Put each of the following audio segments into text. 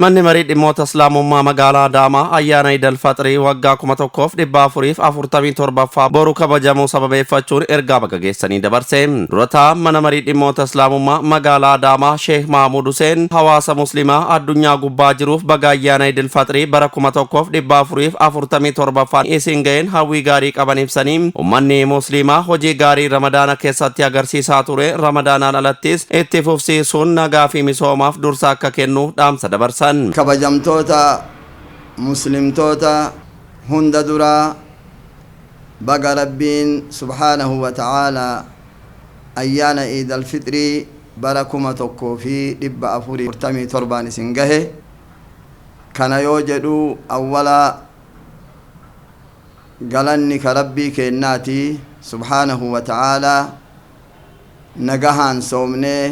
Manni marii dhimmoota Islaamummaa magaalaa Adaamaa ayyaana Iidal Faxirii waggaa 1447ffaa boru kabajamuu sababeeffachuun ergaa baga geessanii dabarse. Durataa mana marii dhimmoota Islaamummaa magaalaa Adaamaa Sheekh Mahmud Hussein hawaasa muslimaa addunyaa gubbaa jiruuf baga ayyaana Iidal Faxirii bara 1447ffaan isin ga'een hawwii gaarii qaban ibsanii ummanni muslimaa hojii gaarii Ramadaana keessatti agarsiisaa ture Ramadaanaan alattis itti fufsiisuun nagaa fi misoomaaf dursa akka kennu dhaamsa dabarsan. kabajamtoota muslimtoota hunda dura baga rabbiin subhaanahu wa ta'ala ayyaana Iidal Fixrii bara 1447 isin gahe. Kana yoo jedhu awwala galanni ka rabbii kennaati subhaanahu wa ta'ala nagahaan soomnee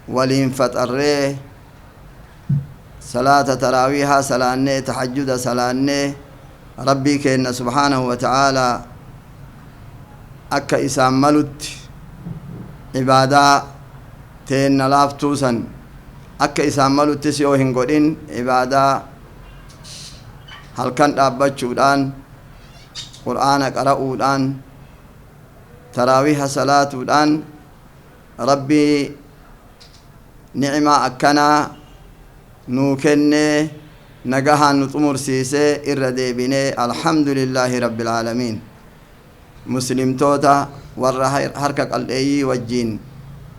waliin faxarree صلاة تراويها سلانة تحجد سلانة ربي كينا سبحانه وتعالى أكا إسام ملت عبادة تين لافتوسا أكا إسام ملت تسيوهن قدين عبادة هل كانت أبتشودان قرآن قرأودان تراويها صلاةودان ربي نعمة أكنا نوكني نجاها نطمر سيسة الرديبيني الحمد لله رب العالمين مسلم توتا ورا حركة الأي والجين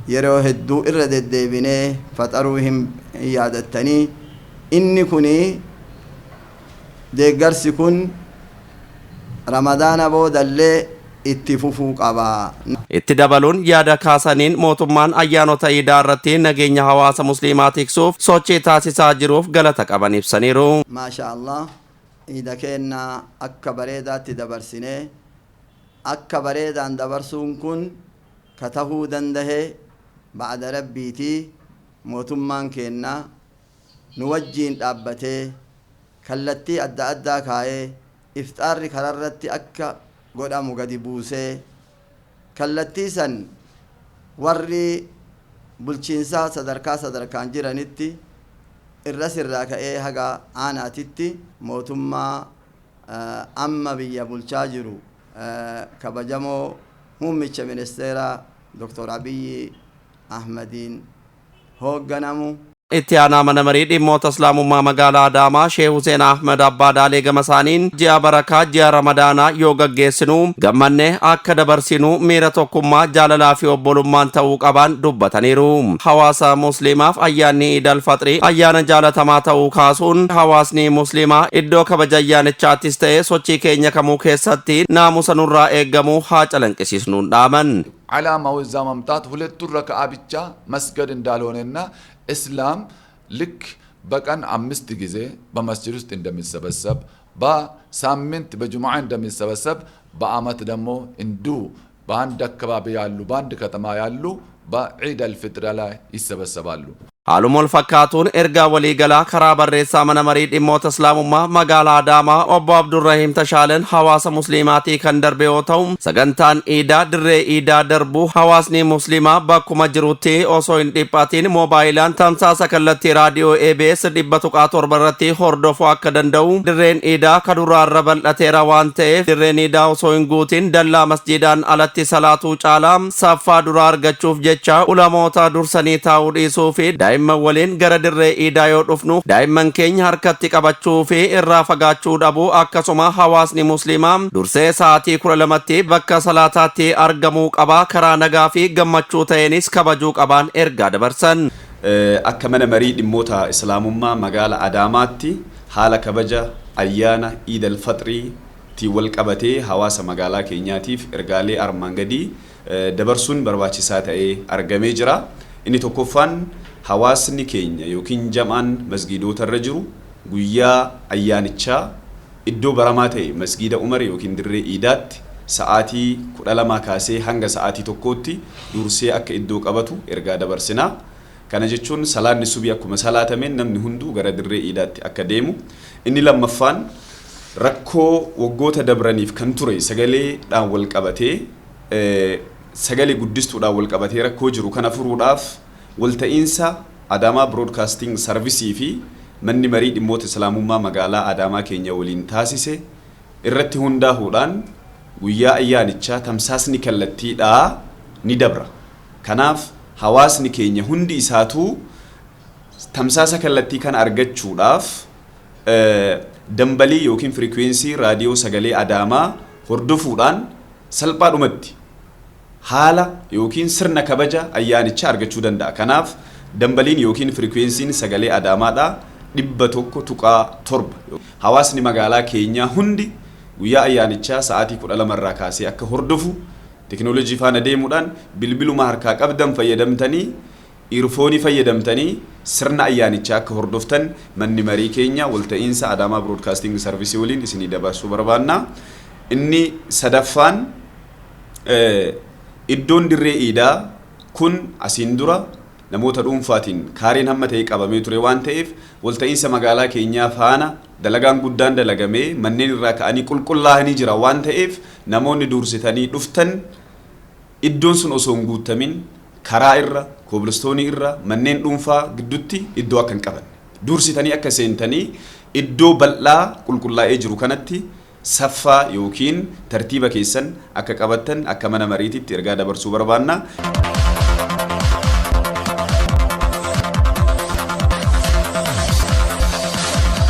يروه الدو الرديبيني فتروهم يادتني إني كوني ديجر سكون رمضان بود اللي اتفوفوق أبا itti dabaluun yaada kaasaniin mootummaan ayyaanota iidaa irratti nageenya hawaasa muslimaa tiksuuf sochii taasisaa jiruuf galata qaban ibsaniiru. Maasha Allah iida keenna akka bareedaatti dabarsine akka bareedaan dabarsuun kun ka tahuu dandahe ba'ada rabbiiti mootummaan keenna nu wajjiin dhaabbatee kallattii adda addaa kaayee ifxaarri kararratti akka godhamu gadi buusee kallattii san warri bulchiinsaa sadarkaan jiranitti irraa ka'ee haga aanaatitti mootummaa amma biyya bulchaa jiru kabajamoo muummicha ministeeraa Dr. Abiyyi Ahmadiin hoogganamu. itti aanaa mana marii dhimmoota Islaamummaa magaalaa Adaamaa Sheekh Hussein Ahmad Abbaadaalee Gamasaaniin ji'a barakaa ji'a Ramadaanaa yoo gaggeessinu gammannee akka dabarsinu miira tokkummaa jaalalaa fi obbolummaan ta'uu qaban dubbataniiru. Hawaasa muslimaaf ayyaanni Iidal Faxirii ayyaana jaalatamaa ta'uu kaasuun hawaasni muslimaa iddoo kabaja ayyaanichaattis ta'ee sochii keenya kamuu keessatti naamusa nurraa eeggamu haa calanqisiisnuun dhaaman. ዓላማው እዛ ማምጣት ሁለቱን ረከዓ ብቻ መስገድ እንዳልሆነና እስላም ልክ በቀን 5 ጊዜ በመስጂድ ውስጥ እንደሚሰበሰብ በሳምንት በጁምዓ እንደሚሰበሰብ በአመት ደግሞ እንዲሁ በአንድ አካባቢ ያሉ በአንድ ከተማ ያሉ በዒድ አልፍጥር ላይ ይሰበሰባሉ። Haaluma wal fakkaatuun ergaa waliigalaa karaa barreessaa mana marii dhimmoota Islaamummaa magaalaa Adaamaa obbo Abdurrahiim Tashaaleen hawaasa muslimaatii kan darbe yoo ta'u sagantaan iidaa dirree iidaa darbu hawaasni muslimaa bakkuma jirutti osoo hin dhiphatiin moobaayilaan tamsaasa kallattii raadiyoo EBS 107 irratti hordofuu akka danda'u dirreen iidaa kaduraarra bal'ateera waan ta'eef dirreen iidaa osoo hin guutin dallaa masjidaan alatti salaatuu caalaa saffaa duraa argachuuf jecha ulamoota dursanii taa'uu dhiisuu fi daa'imman waliin gara dirree iidaa yoo dhufnu daa'imman keenya harkatti qabachuu fi irraa fagaachuu dhabu akkasuma hawaasni muslimaa dursee sa'aatii 12tti bakka salaataatti argamuu qaba karaa nagaa fi gammachuu ta'eenis kabajuu qaban ergaa dabarsan. Akka mana marii dhimmoota Islaamummaa magaalaa Adaamaatti haala kabaja ayyaana Iidal Faxirii tii wal qabatee hawaasa magaalaa keenyaatiif ergaalee armaan gadii dabarsuun barbaachisaa ta'ee argamee jira. Inni tokkoffaan hawaasni keenya yookiin jamaan masgiidoota irra jiru guyyaa ayyaanichaa iddoo baramaa ta'e masgiida Umar yookiin dirree iidaatti sa'aatii 12 kaasee hanga sa'aatii 1tti dursee akka iddoo qabatu ergaa dabarsinaa. Kana jechuun salaanni subii akkuma salaatameen namni hunduu gara dirree iidaatti akka deemu. Inni lammaffaan rakkoo waggoota dabraniif kan ture sagaleedhaan wal qabatee sagalee guddistuudhaan wal qabatee rakkoo jiru kana furuudhaaf walta'iinsa Adaamaa Broadcasting Service fi manni marii dhimmoota islaamummaa magaalaa Adaamaa keenya waliin taasise irratti hundaa'uudhaan guyyaa ayyaanichaa tamsaasni kallattiidhaa ni dabra. Kanaaf hawaasni keenya hundi isaatuu tamsaasa kallattii kana argachuudhaaf dambalii yookiin firikwensii raadiyoo sagalee Adaamaa hordofuudhaan salphaadhumatti haala yookiin sirna kabaja ayyaanichaa argachuu danda'a. Kanaaf dambaliin yookiin firikweensiin sagalee Adaamaadhaa 100.7. Hawaasni magaalaa keenyaa hundi guyyaa ayyaanichaa sa'aatii 12 irraa kaasee akka hordofu teknoolojii faana deemuudhaan bilbiluma harkaa qabdan fayyadamtanii iirfoonii fayyadamtanii sirna ayyaanichaa akka hordoftan manni marii keenya walta'iinsa Adaamaa Broadcasting Service waliin isinii dabarsuu barbaanna. Inni sadaffaan iddoon dirree iidaa kun asiin dura namoota dhuunfaatiin kaareen hamma ta'e qabamee ture waan ta'eef walta'iinsa magaalaa keenyaa faana dalagaan guddaan dalagamee manneen irraa ka'anii qulqullaa'anii jira waan ta'eef namoonni dursitanii dhuftan iddoon sun osoo hin guutamin karaa irra koobilistoonii irra manneen dhuunfaa gidduutti iddoo akka hin qaban dursitanii akka seentanii iddoo bal'aa qulqullaa'ee jiru kanatti saffaa yookiin tartiiba keessan akka qabattan akka mana mariititti ergaa dabarsuu barbaanna.